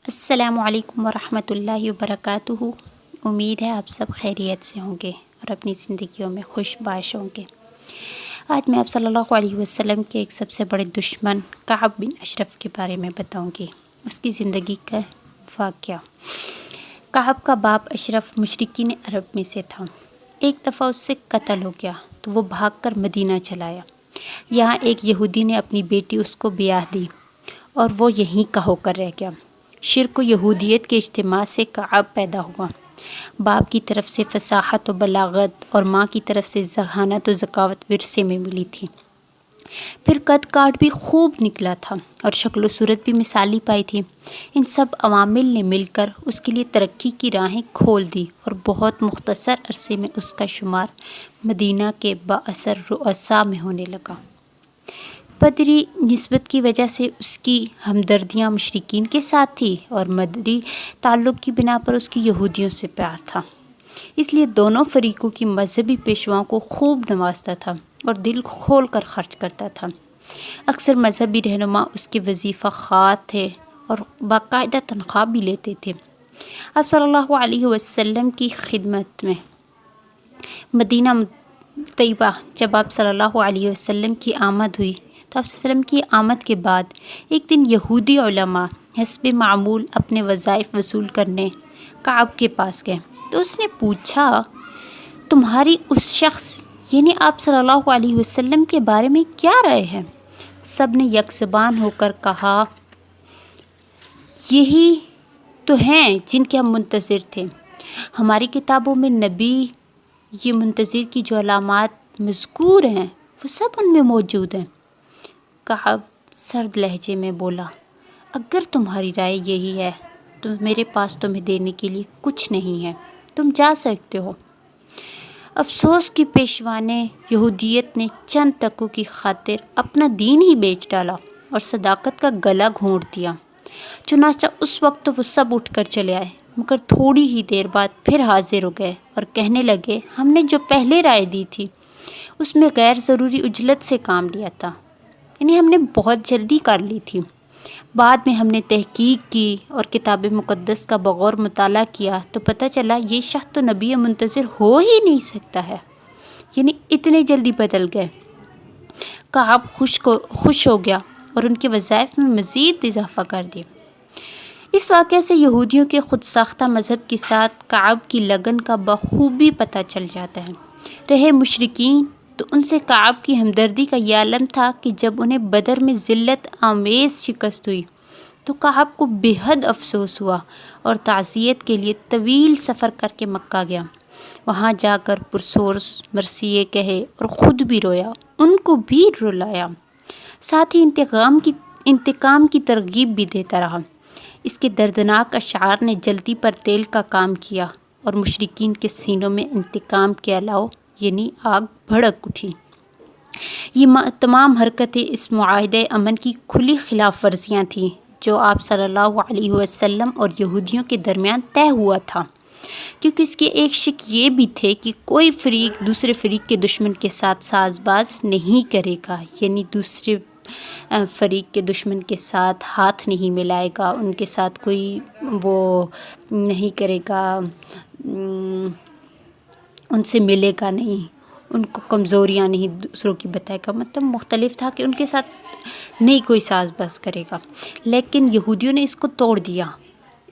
السلام علیکم ورحمۃ اللہ وبرکاتہ۔ امید ہے آپ سب خیریت سے ہوں گے اور اپنی زندگیوں میں خوش باش ہوں گے۔ آج میں آپ صلی اللہ علیہ وسلم کے ایک سب سے بڑے دشمن کعب بن اشرف کے بارے میں بتاؤں گی، اس کی زندگی کا واقعہ۔ کعب کا باپ اشرف مشرکین عرب میں سے تھا۔ ایک دفعہ اس سے قتل ہو گیا تو وہ بھاگ کر مدینہ چلایا۔ یہاں ایک یہودی نے اپنی بیٹی اس کو بیاہ دی اور وہ یہیں کا ہو کر رہ گیا۔ شرک و یہودیت کے اجتماع سے کعب پیدا ہوا۔ باپ کی طرف سے فصاحت و بلاغت اور ماں کی طرف سے ذہانت و ذکاوت ورثے میں ملی تھی۔ پھر قد کاٹ بھی خوب نکلا تھا اور شکل و صورت بھی مثالی پائی تھی۔ ان سب عوامل نے مل کر اس کے لیے ترقی کی راہیں کھول دی اور بہت مختصر عرصے میں اس کا شمار مدینہ کے بااثر رؤساء میں ہونے لگا۔ بدری نسبت کی وجہ سے اس کی ہمدردیاں مشرکین کے ساتھ تھی اور مدری تعلق کی بنا پر اس کی یہودیوں سے پیار تھا، اس لیے دونوں فریقوں کی مذہبی پیشواؤں کو خوب نوازتا تھا اور دل کھول کر خرچ کرتا تھا۔ اکثر مذہبی رہنما اس کے وظیفہ خوار تھے اور باقاعدہ تنخواہ بھی لیتے تھے۔ آپ صلی اللہ علیہ وسلم کی خدمت میں مدینہ طیبہ جب آپ صلی اللہ علیہ وسلم کی آمد ہوئی تو آپ صلی اللہ علیہ وسلم کی آمد کے بعد ایک دن یہودی علماء حسب معمول اپنے وظائف وصول کرنے کعب کے پاس گئے تو اس نے پوچھا، تمہاری اس شخص یعنی آپ صلی اللہ علیہ وسلم کے بارے میں کیا رائے ہے؟ سب نے یک زبان ہو کر کہا، یہی تو ہیں جن کے ہم منتظر تھے۔ ہماری کتابوں میں نبی یہ منتظر کی جو علامات مذکور ہیں وہ سب ان میں موجود ہیں۔ کعب سرد لہجے میں بولا، اگر تمہاری رائے یہی ہے تو میرے پاس تمہیں دینے کے لیے کچھ نہیں ہے، تم جا سکتے ہو۔ افسوس کی پیشوان یہودیت نے چند ٹکوں کی خاطر اپنا دین ہی بیچ ڈالا اور صداقت کا گلا گھونٹ دیا۔ چنانچہ اس وقت تو وہ سب اٹھ کر چلے آئے، مگر تھوڑی ہی دیر بعد پھر حاضر ہو گئے اور کہنے لگے، ہم نے جو پہلے رائے دی تھی اس میں غیر ضروری عجلت سے کام لیا تھا، یعنی ہم نے بہت جلدی کر لی تھی۔ بعد میں ہم نے تحقیق کی اور کتاب مقدس کا بغور مطالعہ کیا تو پتہ چلا یہ شخص تو نبی منتظر ہو ہی نہیں سکتا ہے، یعنی اتنے جلدی بدل گئے۔ کعب خوش ہو گیا اور ان کے وظائف میں مزید اضافہ کر دیا۔ اس واقعے سے یہودیوں کے خود ساختہ مذہب کے ساتھ کعب کی لگن کا بخوبی پتہ چل جاتا ہے۔ رہے مشرکین تو ان سے کعب کی ہمدردی کا یہ عالم تھا کہ جب انہیں بدر میں ذلت آمیز شکست ہوئی تو کعب کو بے حد افسوس ہوا اور تعزیت کے لیے طویل سفر کر کے مکہ گیا۔ وہاں جا کر پرسوز مرثیے کہے اور خود بھی رویا، ان کو بھی رلایا، ساتھ ہی انتقام کی ترغیب بھی دیتا رہا۔ اس کے دردناک اشعار نے جلتی پر تیل کا کام کیا اور مشرکین کے سینوں میں انتقام کے علاوہ یعنی آگ بھڑک اٹھی۔ یہ تمام حرکتیں اس معاہدۂ امن کی کھلی خلاف ورزیاں تھیں جو آپ صلی اللہ علیہ وسلم اور یہودیوں کے درمیان طے ہوا تھا، کیونکہ اس کے ایک شک یہ بھی تھے کہ کوئی فریق دوسرے فریق کے دشمن کے ساتھ ساز باز نہیں کرے گا، یعنی دوسرے فریق کے دشمن کے ساتھ ہاتھ نہیں ملائے گا، ان کے ساتھ کوئی وہ نہیں کرے گا، ان سے ملے گا نہیں، ان کو کمزوریاں نہیں دوسروں کی بتائے گا، مطلب مختلف تھا کہ ان کے ساتھ نہیں کوئی ساز باز کرے گا۔ لیکن یہودیوں نے اس کو توڑ دیا، آپ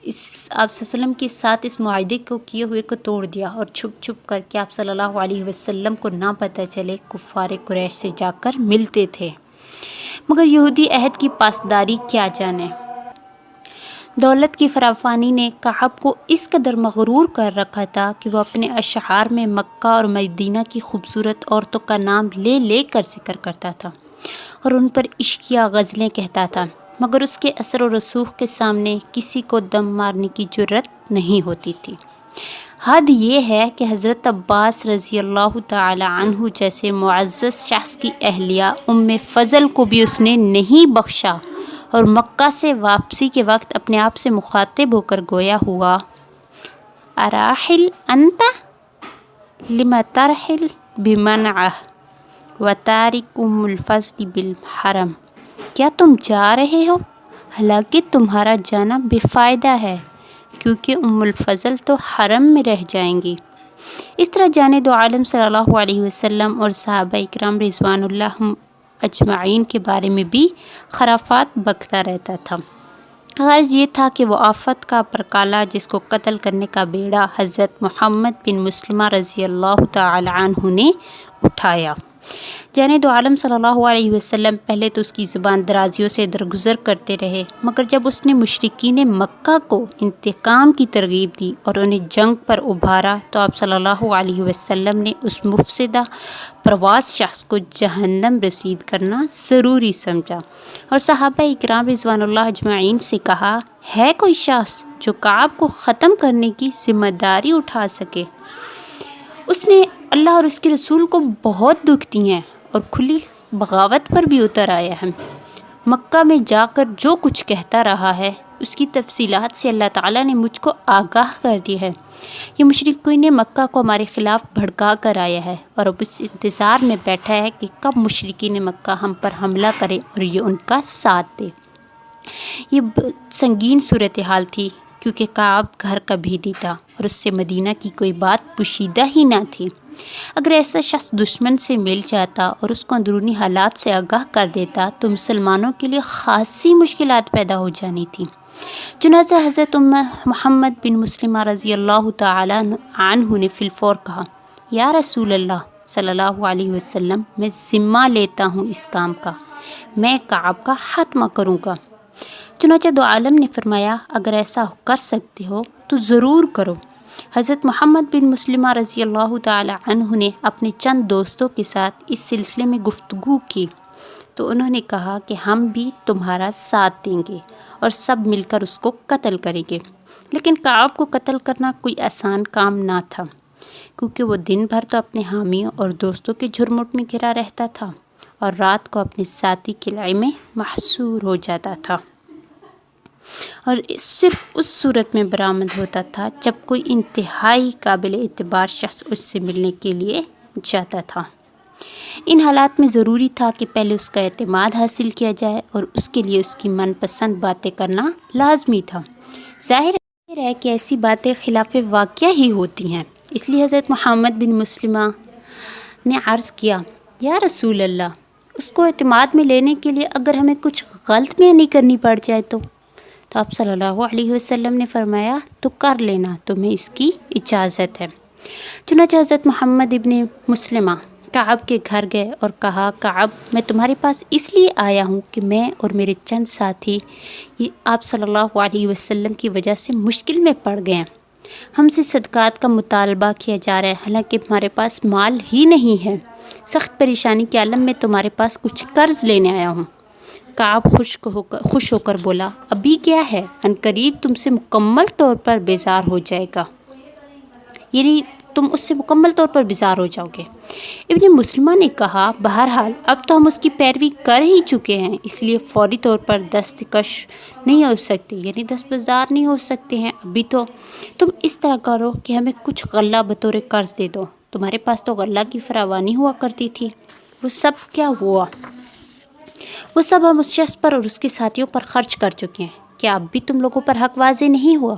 صلی اللہ علیہ وسلم کے ساتھ اس معاہدے کو کیے ہوئے کو توڑ دیا اور چھپ چھپ کر کے آپ صلی اللہ علیہ وسلم کو نہ پتہ چلے کفار قریش سے جا کر ملتے تھے۔ مگر یہودی عہد کی پاسداری کیا جانے۔ دولت کی فراوانی نے کعب کو اس قدر مغرور کر رکھا تھا کہ وہ اپنے اشعار میں مکہ اور مدینہ کی خوبصورت عورتوں کا نام لے لے کر ذکر کرتا تھا اور ان پر عشقیہ غزلیں کہتا تھا، مگر اس کے اثر و رسوخ کے سامنے کسی کو دم مارنے کی جرأت نہیں ہوتی تھی۔ حد یہ ہے کہ حضرت عباس رضی اللہ تعالی عنہ جیسے معزز شخص کی اہلیہ فضل کو بھی اس نے نہیں بخشا اور مکہ سے واپسی کے وقت اپنے آپ سے مخاطب ہو کر گویا ہوا، اراحل انت لم ترحل بمنعہ وتارکم الفضل بالحرم، کیا تم جا رہے ہو حالانکہ تمہارا جانا بے فائدہ ہے، کیونکہ ام الفضل تو حرم میں رہ جائیں گی۔ اس طرح جانب دو عالم صلی اللہ علیہ وسلم اور صحابہ اکرام رضوان اللہ اجمعین کے بارے میں بھی خرافات بکتا رہتا تھا۔ غرض یہ تھا کہ وہ آفت کا پرکالا جس کو قتل کرنے کا بیڑا حضرت محمد بن مسلمہ رضی اللہ تعالی عنہ نے اٹھایا۔ جانب دو عالم صلی اللہ علیہ وسلم پہلے تو اس کی زبان درازیوں سے درگزر کرتے رہے، مگر جب اس نے مشرکین مکہ کو انتقام کی ترغیب دی اور انہیں جنگ پر ابھارا تو آپ صلی اللہ علیہ وسلم نے اس مفسدہ پرواز شخص کو جہنم رسید کرنا ضروری سمجھا، اور صحابہ اکرام رضوان اللہ اجمعین سے کہا، ہے کوئی شخص جو کعب کو ختم کرنے کی ذمہ داری اٹھا سکے؟ اس نے اللہ اور اس کے رسول کو بہت دکھ دی ہیں اور کھلی بغاوت پر بھی اتر آیا ہے۔ مکہ میں جا کر جو کچھ کہتا رہا ہے اس کی تفصیلات سے اللہ تعالیٰ نے مجھ کو آگاہ کر دیا ہے۔ یہ مشرکین مکہ کو ہمارے خلاف بھڑکا کر آیا ہے اور اب اس انتظار میں بیٹھا ہے کہ کب مشرکین مکہ ہم پر حملہ کرے اور یہ ان کا ساتھ دے۔ یہ سنگین صورتحال تھی، کیونکہ کعب گھر کا بھیدی تھا اور اس سے مدینہ کی کوئی بات پوشیدہ ہی نہ تھی۔ اگر ایسا شخص دشمن سے مل جاتا اور اس کو اندرونی حالات سے آگاہ کر دیتا تو مسلمانوں کے لیے خاصی مشکلات پیدا ہو جانی تھیں۔ چنانچہ حضرت محمد بن مسلمہ رضی اللہ تعالی عنہ نے فی الفور کہا، یا رسول اللہ صلی اللہ علیہ وسلم، میں ذمہ لیتا ہوں اس کام کا، میں کعب کا خاتمہ کروں گا۔ چنانچہ دو عالم نے فرمایا، اگر ایسا کر سکتے ہو تو ضرور کرو۔ حضرت محمد بن مسلمہ رضی اللہ تعالی عنہ نے اپنے چند دوستوں کے ساتھ اس سلسلے میں گفتگو کی تو انہوں نے کہا کہ ہم بھی تمہارا ساتھ دیں گے اور سب مل کر اس کو قتل کریں گے۔ لیکن کعب کو قتل کرنا کوئی آسان کام نہ تھا، کیونکہ وہ دن بھر تو اپنے حامیوں اور دوستوں کے جھرمٹ میں گھرا رہتا تھا اور رات کو اپنے ذاتی قلعے میں محصور ہو جاتا تھا، اور صرف اس صورت میں برآمد ہوتا تھا جب کوئی انتہائی قابل اعتبار شخص اس سے ملنے کے لیے جاتا تھا۔ ان حالات میں ضروری تھا کہ پہلے اس کا اعتماد حاصل کیا جائے اور اس کے لیے اس کی من پسند باتیں کرنا لازمی تھا۔ ظاہر ہے کہ ایسی باتیں خلاف واقعہ ہی ہوتی ہیں، اس لیے حضرت محمد بن مسلمہ نے عرض کیا، یا رسول اللہ، اس کو اعتماد میں لینے کے لیے اگر ہمیں کچھ غلط میں نہیں کرنی پڑ جائے تو آپ صلی اللہ علیہ وسلم نے فرمایا، تو کر لینا، تمہیں اس کی اجازت ہے۔ چنانچہ حضرت محمد ابن مسلمہ کعب کے گھر گئے اور کہا، کعب، میں تمہارے پاس اس لیے آیا ہوں کہ میں اور میرے چند ساتھی یہ آپ صلی اللہ علیہ وسلم کی وجہ سے مشکل میں پڑ گئے ہیں۔ ہم سے صدقات کا مطالبہ کیا جا رہا ہے، حالانکہ ہمارے پاس مال ہی نہیں ہے۔ سخت پریشانی کے عالم میں تمہارے پاس کچھ قرض لینے آیا ہوں۔ کعب خوش ہو کر بولا، ابھی کیا ہے، عنقریب تم سے مکمل طور پر بیزار ہو جائے گا، یعنی تم اس سے مکمل طور پر بیزار ہو جاؤ گے۔ ابن مسلمہ نے کہا، بہرحال اب تو ہم اس کی پیروی کر ہی چکے ہیں، اس لیے فوری طور پر دستکش نہیں ہو سکتے، یعنی دستبردار نہیں ہو سکتے ہیں۔ ابھی تو تم اس طرح کرو کہ ہمیں کچھ غلہ بطور قرض دے دو، تمہارے پاس تو غلہ کی فراوانی ہوا کرتی تھی، وہ سب کیا ہوا؟ وہ سب ہم اس شخص پر اور اس کے ساتھیوں پر خرچ کر چکے ہیں، کیا اب بھی تم لوگوں پر حق واضح نہیں ہوا؟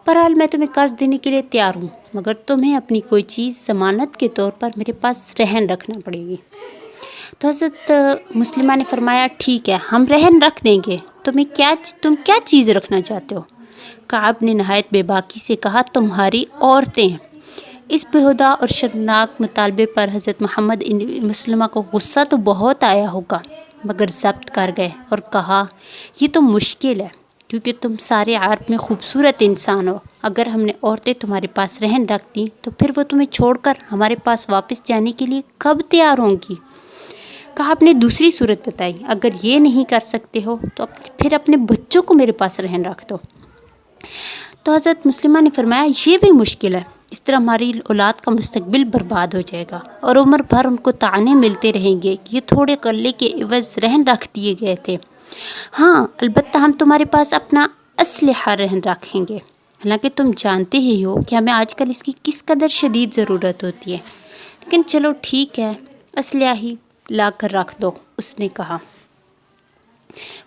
بہرحال میں تمہیں قرض دینے کے لیے تیار ہوں، مگر تمہیں اپنی کوئی چیز ضمانت کے طور پر میرے پاس رہن رکھنا پڑے گی۔ تو حضرت مسلمہ نے فرمایا، ٹھیک ہے، ہم رہن رکھ دیں گے، تم کیا چیز رکھنا چاہتے ہو؟ کعب نے نہایت بے باکی سے کہا، تمہاری عورتیں۔ اس بےہودہ اور شرمناک مطالبے پر حضرت محمد مسلمہ کو غصہ تو بہت آیا ہوگا، مگر ضبط کر گئے اور کہا، یہ تو مشکل ہے، کیونکہ تم سارے عرب میں خوبصورت انسان ہو، اگر ہم نے عورتیں تمہارے پاس رہن رکھ دیں تو پھر وہ تمہیں چھوڑ کر ہمارے پاس واپس جانے کے لیے کب تیار ہوں گی؟ کہا، آپ نے دوسری صورت بتائی، اگر یہ نہیں کر سکتے ہو تو پھر اپنے بچوں کو میرے پاس رہن رکھ دو۔ تو حضرت مسلمہ نے فرمایا، یہ بھی مشکل ہے، اس طرح ہماری اولاد کا مستقبل برباد ہو جائے گا اور عمر بھر ان کو طعنے ملتے رہیں گے، یہ تھوڑے غلے کے عوض رہن رکھ دیے گئے تھے۔ ہاں، البتہ ہم تمہارے پاس اپنا اسلحہ رہن رکھیں گے، حالانکہ تم جانتے ہی ہو کہ ہمیں آج کل اس کی کس قدر شدید ضرورت ہوتی ہے، لیکن چلو ٹھیک ہے، اسلحہ ہی لا کر رکھ دو، اس نے کہا۔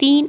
3